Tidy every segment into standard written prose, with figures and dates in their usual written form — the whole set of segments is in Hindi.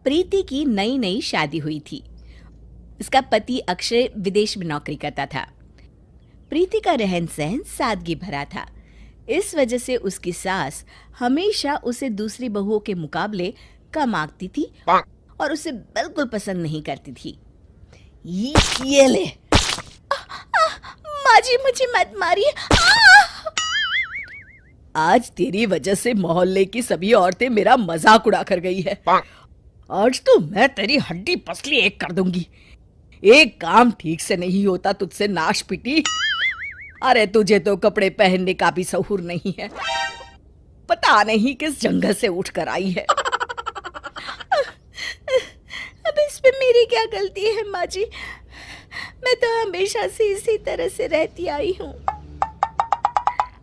प्रीति की नई नई शादी हुई थी। उसका पति अक्षय विदेश में नौकरी करता था। प्रीति का रहन सहन सादगी भरा था। इस वजह से उसकी सास हमेशा उसे दूसरी बहुओं के मुकाबले कम आंकती थी और उसे बिल्कुल पसंद नहीं करती थी। ये ले। माँ जी, मुझे मत मारिए। आज तेरी वजह से मोहल्ले की सभी औरतें मेरा मजाक उड़ा कर गई है। आज तो मैं तेरी हड्डी पसली एक कर दूंगी। एक काम ठीक से नहीं होता तुझसे नाश पिटी। अरे तुझे तो कपड़े पहनने का भी सहूर नहीं है। पता नहीं किस जंगल से उठ कर आई है। अब इसमें मेरी क्या गलती है माँ जी? मैं तो हमेशा से इसी तरह से रहती आई हूँ।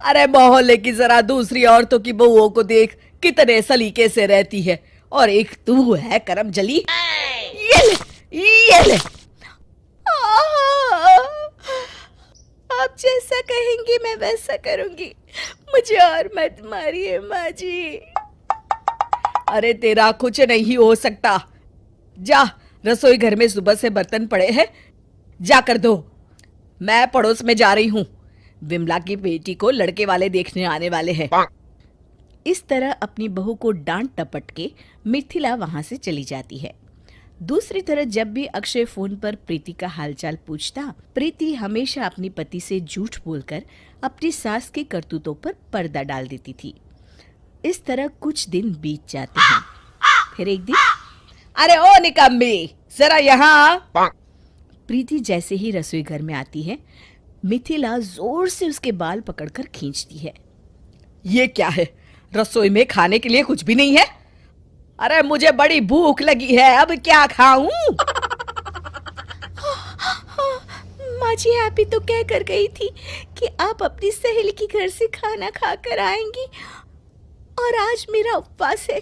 अरे मोहल्ले की जरा दूसरी औरतों की बहुओं को देख, कितने सलीके से रहती है, और एक तू है करम जली। ये ले, ये ले। आप जैसा कहेंगी मैं वैसा करूंगी। मुझे और मत मारिए माँ जी। अरे तेरा कुछ नहीं हो सकता। जा, रसोई घर में सुबह से बर्तन पड़े हैं, जाकर धो। मैं पड़ोस में जा रही हूँ। विमला की बेटी को लड़के वाले देखने आने वाले हैं। इस तरह अपनी बहू को डांट टपट के मिथिला वहां से चली जाती है। दूसरी तरफ जब भी अक्षय फोन पर प्रीति का हालचाल पूछता, प्रीति हमेशा अपनी पति से झूठ बोलकर अपनी सास के करतूतों पर पर्दा डाल देती थी। इस तरह कुछ दिन बीत जाते हैं। फिर एक दिन, अरे ओ निकम्मी, जरा यहाँ। प्रीति जैसे ही रसोई घर में आती है, मिथिला जोर से उसके बाल पकड़कर खींचती है। ये क्या है? रसोई में खाने के लिए कुछ भी नहीं है? अरे मुझे बड़ी भूख लगी है, अब क्या खाऊं? माँ जी, आप ही तो कह कर गई थी कि आप अपनी सहेली के घर से खाना खाकर आएंगी, और आज मेरा उपवास है,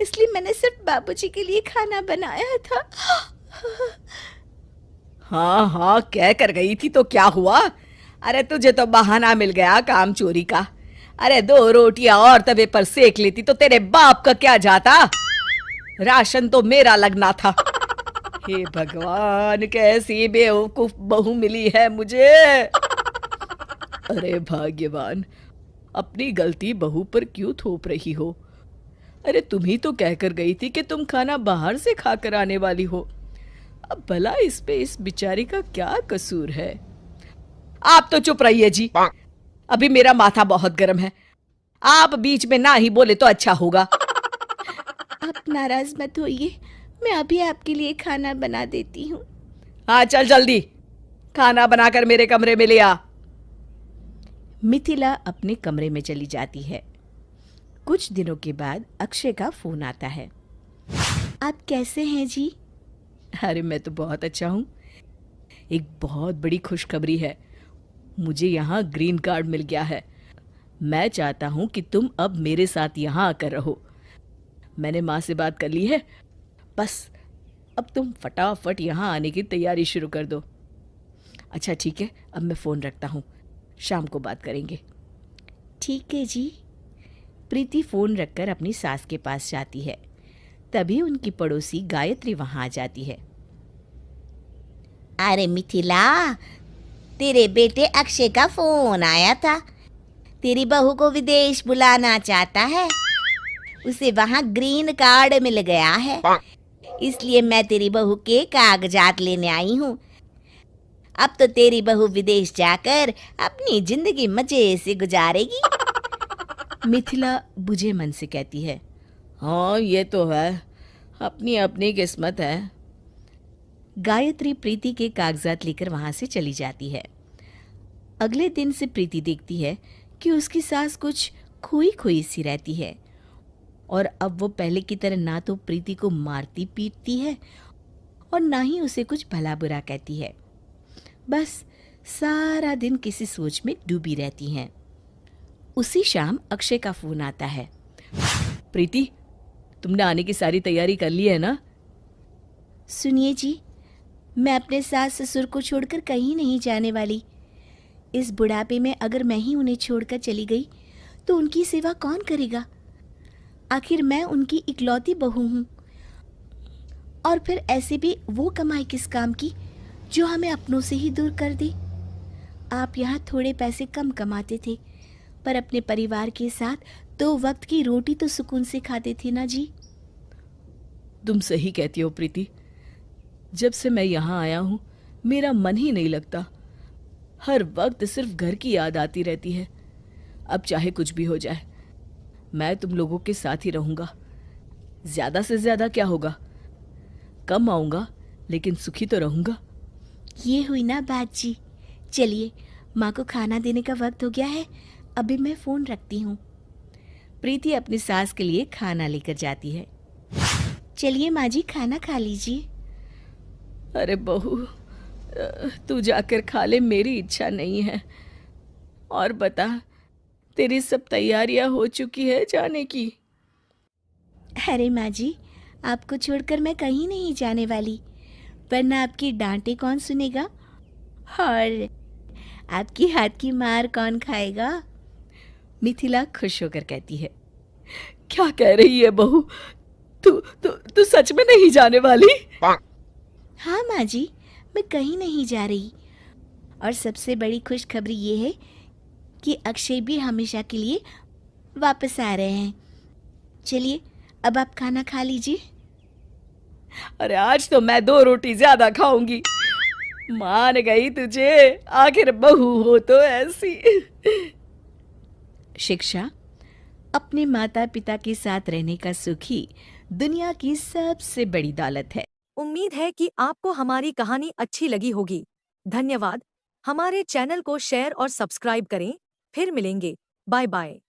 इसलिए मैंने सिर्फ बाबूजी के लिए खाना बनाया था। हाँ हाँ, कह कर गई थी तो क्या हुआ? अरे तुझे तो बहाना मिल गया काम चोरी का। अरे 2 रोटियां और तवे पर सेक लेती तो तेरे बाप का क्या जाता? राशन तो मेरा लगना था। हे भगवान, कैसी बेवकूफ बहू मिली है मुझे। अरे भाग्यवान, अपनी गलती बहू पर क्यों थोप रही हो? अरे तुम ही तो कहकर गई थी कि तुम खाना बाहर से खाकर आने वाली हो। अब भला इस पे इस बिचारी का क्या कसूर है? आप तो चुप रहिए जी, अभी मेरा माथा बहुत गर्म है। आप बीच में ना ही बोले तो अच्छा होगा। आप नाराज मत होइए, मैं अभी आपके लिए खाना बना देती हूँ। हाँ चल जल्दी, खाना बनाकर मेरे कमरे में ले आ। मिथिला अपने कमरे में चली जाती है। कुछ दिनों के बाद अक्षय का फोन आता है। आप कैसे हैं जी? अरे मैं तो बहुत अच्छा हूँ। एक बहुत बड़ी खुशखबरी है, मुझे यहाँ ग्रीन कार्ड मिल गया है। मैं चाहता हूँ कि तुम अब मेरे साथ यहाँ आकर रहो। मैंने माँ से बात कर ली है, बस अब तुम फटाफट यहाँ आने की तैयारी शुरू कर दो। अच्छा ठीक है, अब मैं फ़ोन रखता हूँ, शाम को बात करेंगे। ठीक है जी। प्रीति फ़ोन रखकर अपनी सास के पास जाती है। तभी उनकी पड़ोसी गायत्री वहाँ आ जाती है। अरे मिथिला, तेरे बेटे अक्षय का फोन आया था। तेरी बहू को विदेश बुलाना चाहता है, उसे वहाँ ग्रीन कार्ड मिल गया है, इसलिए मैं तेरी बहू के कागजात लेने आई हूँ। अब तो तेरी बहू विदेश जाकर अपनी जिंदगी मजे से गुजारेगी। मिथिला बुझे मन से कहती है, हाँ ये तो है, अपनी अपनी किस्मत है। गायत्री प्रीति के कागजात लेकर वहां से चली जाती है। अगले दिन से प्रीति देखती है कि उसकी सास कुछ खोई खोई सी रहती है, और अब वो पहले की तरह ना तो प्रीति को मारती पीटती है और ना ही उसे कुछ भला बुरा कहती है। बस सारा दिन किसी सोच में डूबी रहती हैं। उसी शाम अक्षय का फोन आता है। प्रीति, तुमने आने की सारी तैयारी कर ली है ना? सुनिए जी, मैं अपने सास ससुर को छोड़कर कहीं नहीं जाने वाली। इस बुढ़ापे में अगर मैं ही उन्हें छोड़कर चली गई तो उनकी सेवा कौन करेगा? आखिर मैं उनकी इकलौती बहू हूँ। और फिर ऐसे भी वो कमाई किस काम की जो हमें अपनों से ही दूर कर दे? आप यहाँ थोड़े पैसे कम कमाते थे, पर अपने परिवार के साथ 2 वक्त की रोटी तो सुकून से खाते थे ना जी। तुम सही कहती हो प्रीति। जब से मैं यहाँ आया हूँ मेरा मन ही नहीं लगता। हर वक्त सिर्फ घर की याद आती रहती है। अब चाहे कुछ भी हो जाए, मैं तुम लोगों के साथ ही रहूँगा। ज़्यादा से ज़्यादा क्या होगा, कम आऊँगा लेकिन सुखी तो रहूँगा। ये हुई ना बात जी। चलिए, माँ को खाना देने का वक्त हो गया है, अभी मैं फ़ोन रखती हूँ। प्रीति अपनी सास के लिए खाना लेकर जाती है। चलिए माँ जी, खाना खा लीजिए। अरे बहू, तू जाकर खा ले, मेरी इच्छा नहीं है। और बता, तेरी सब तैयारियां हो चुकी है जाने की? अरे माँ जी, आपको छोड़कर मैं कहीं नहीं जाने वाली, वरना आपकी डांटे कौन सुनेगा और आपकी हाथ की मार कौन खाएगा? मिथिला खुश होकर कहती है। क्या कह रही है बहू? तू सच में नहीं जाने वाली? हाँ माँ जी, मैं कहीं नहीं जा रही। और सबसे बड़ी खुशखबरी ये है कि अक्षय भी हमेशा के लिए वापस आ रहे हैं। चलिए, अब आप खाना खा लीजिए। अरे आज तो मैं 2 रोटी ज्यादा खाऊंगी। मान गई तुझे, आखिर बहू हो तो ऐसी। शिक्षा अपने माता पिता के साथ रहने का सुख ही दुनिया की सबसे बड़ी दौलत है। उम्मीद है कि आपको हमारी कहानी अच्छी लगी होगी। धन्यवाद। हमारे चैनल को शेयर और सब्सक्राइब करें। फिर मिलेंगे। Bye bye.